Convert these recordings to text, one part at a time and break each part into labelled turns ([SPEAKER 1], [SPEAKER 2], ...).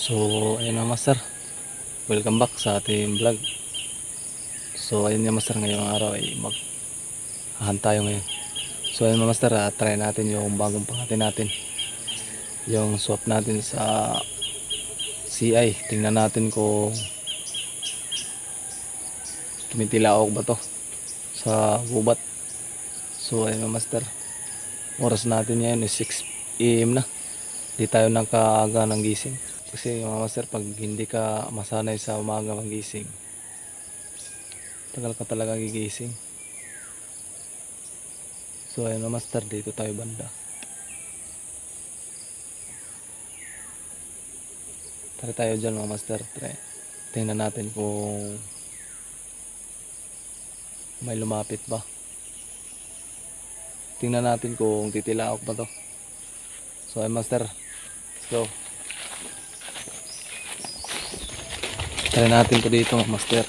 [SPEAKER 1] So, ayun na master. Welcome back sa ating vlog. So, ayun nga master, ngayong araw ay maghahan tayo ngayon. So, ayun na master, try natin yung bagong pangati natin. Yung swap natin sa CI. Tingnan natin kung tumitilaok ba to sa gubat. So, ayun na master. Oras natin ngayon is 6 AM na. Di tayo nakaaga ng gising. Kasi mga master, pag hindi ka masanay sa umaga magising, tagal ka talaga gigising. So ayun na master, dito tayo banda. Tara tayo dyan mga master. Tingnan natin kung may lumapit ba. Tingnan natin kung titilaok ba to. So ayun master, let's go. Try natin to dito mga master.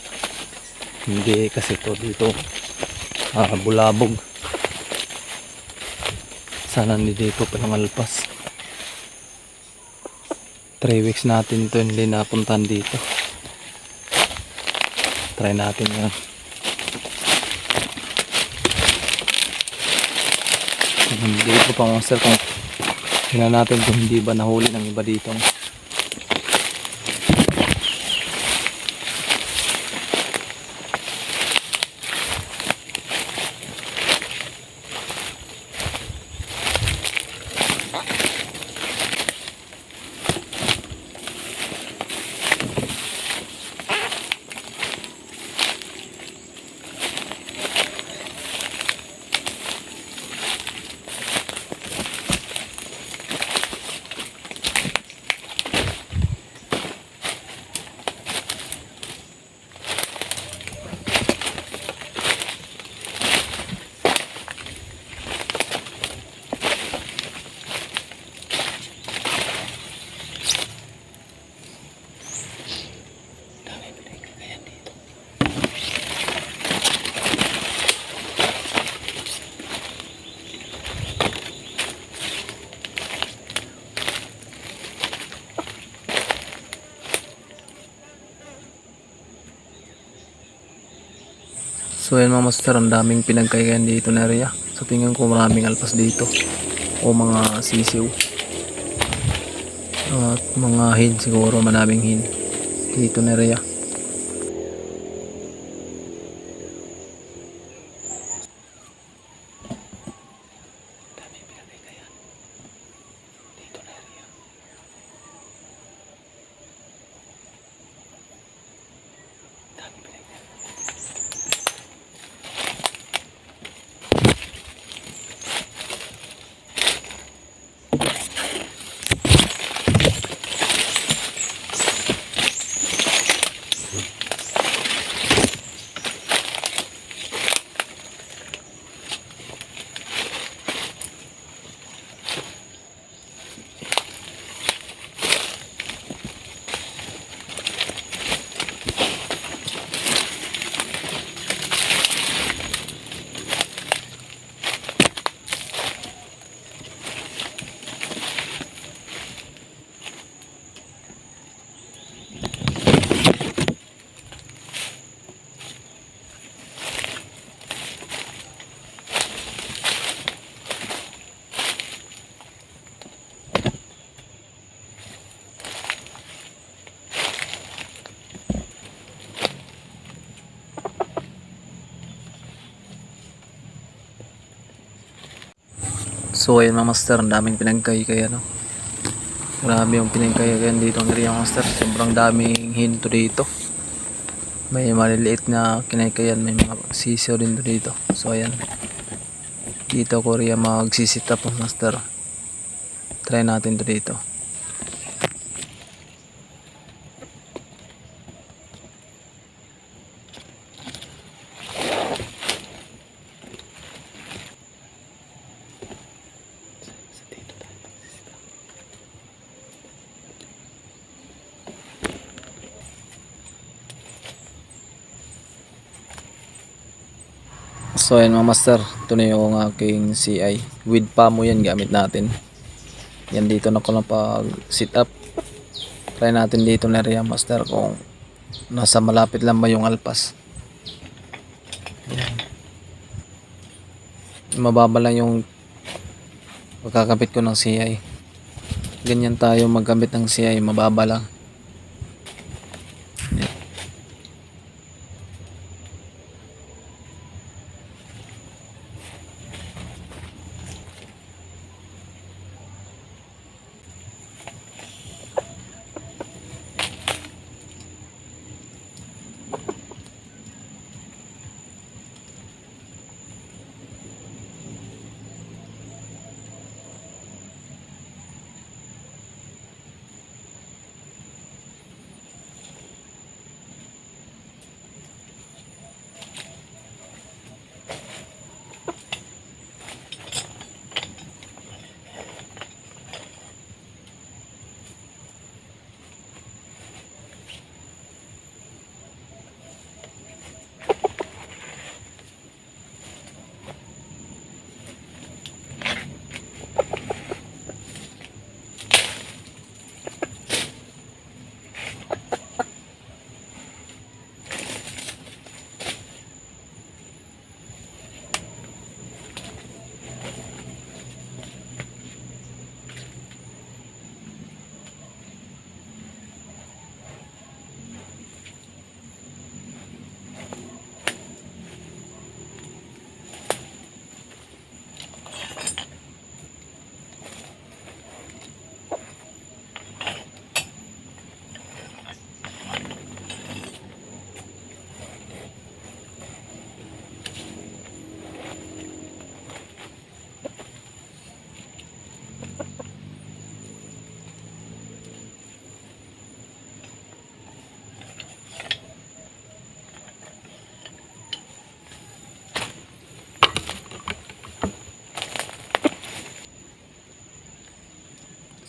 [SPEAKER 1] Hindi kasi to dito bulabog. Sana hindi dito palangalpas. 3 weeks natin to hindi napuntahan dito. Try natin yan. Hindi ko pa master kung tingnan natin kung hindi ba nahuli ng iba dito. So ayan mga master, ang daming pinagkaigan dito na area. So tingin ko maraming alpas dito o mga sisiw at mga hin, siguro maraming hin dito na area. So ayun mga master, ang daming pinagkaigayan, no? Grabe yung pinagkaigayan dito ang area master. Sobrang daming hinto dito. May maliliit na kinakayan, may mga sisiyo din dito. So ayan, dito ko rin magsisit up master. Try natin to dito. So ayan mga master, ito na yung aking CI. With pamo yan gamit natin. Yan dito na ko lang pag sit up. Try natin dito na rin master kung nasa malapit lang ba yung alpas. Ayan. Mababa lang yung pagkakabit ko ng CI. Ganyan tayo magkabit ng CI, mababa lang.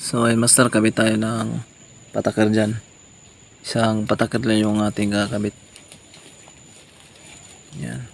[SPEAKER 1] So ay master, kabit tayo ng patakar dyan. Isang patakar lang yung ating kakabit. Yan.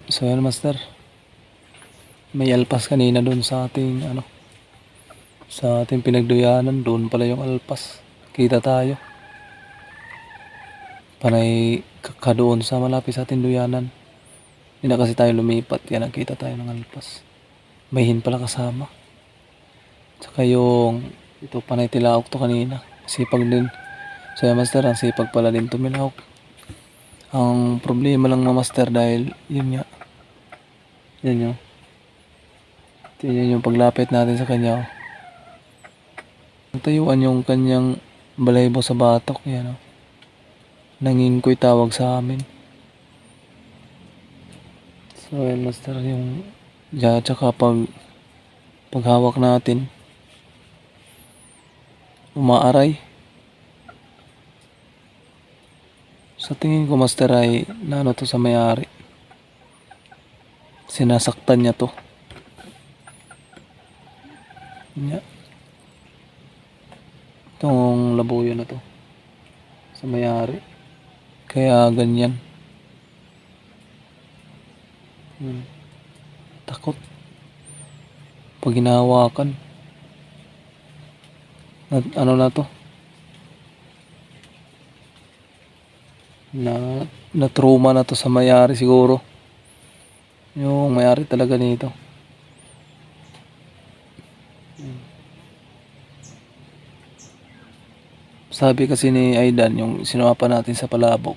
[SPEAKER 1] So yan master, may alpas kanina doon sa ating sa ating pinagduyanan. Doon pala yung alpas, kita tayo panay kadoon sa malapit sa ating duyanan. Hindi na kasi tayo lumipat, kaya nakita tayo ng alpas. May hin pala kasama. Tsaka yung ito panay tilaok to kanina, sipag din. So yan master, ang sipag pala din tumilahok. Ang problema lang na master, dahil yun nga, yan yung tingnan yung paglapit natin sa kanya. Natayuan yung kanyang balaybo sa batok. Yan, nangingkoy tawag sa amin. So yan master, yung tsaka paghawak natin, umaaray. Sa tingin ko master ay naano to sa may-ari, sinasaktan niya to. Itong labuyo na to sa may-ari, kaya ganyan. Takot pag hinahawakan. Ano na to, na trauma na to sa may-ari siguro, yung may-ari talaga nito. Sabi kasi ni Aidan, yung sinapan natin sa palabok,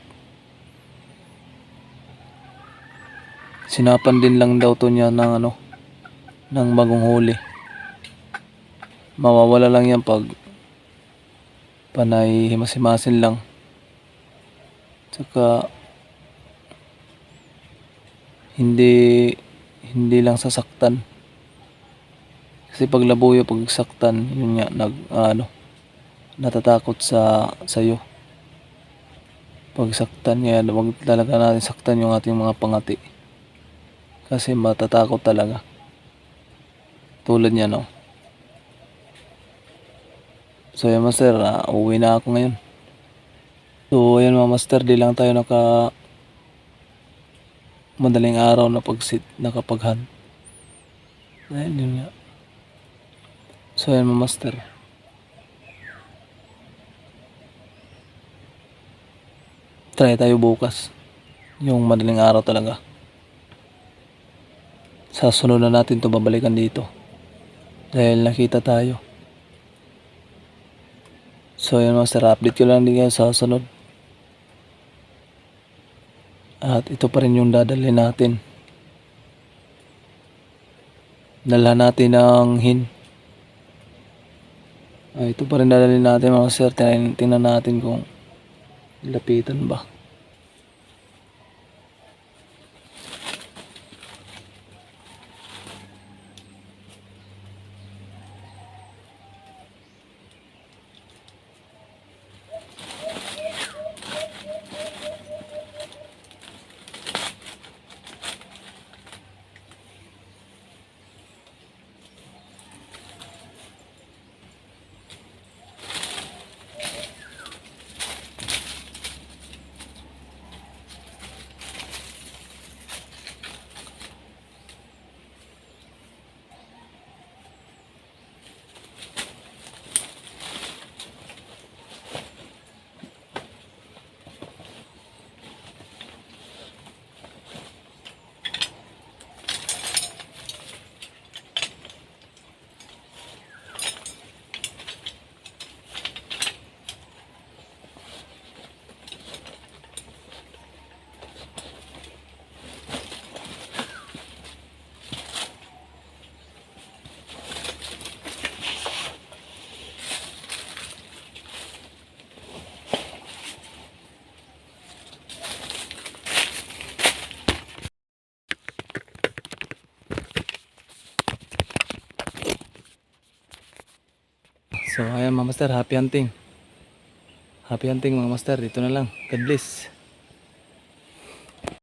[SPEAKER 1] sinapan din lang daw to niya ng ng bagong huli. Mawawala lang yan pag panay himas-himasin lang. Tsaka hindi lang sasaktan. Kasi pag labuyo, pag saktan, yun nga, natatakot sa'yo. Pag saktan, yan, wag talaga natin saktan yung ating mga pangati. Kasi matatakot talaga. Tulad niya, no. So yan master, uwi na ako ngayon. So ayan mga master, di lang tayo madaling araw na nakapaghan. Ayun yun nga. So ayan mga master, try tayo bukas, yung madaling araw talaga. Sa sunod na natin to babalikan dito. Dahil nakita tayo. So yun master, update ko lang din kayo sa sunod. At ito pa rin yung dadalhin natin. Dala natin ng hin. Ito pa rin dadalhin natin mga sir. Tingnan natin kung lapitan ba. So ayan mga master, happy hunting. Happy hunting mga master, dito na lang. God bless.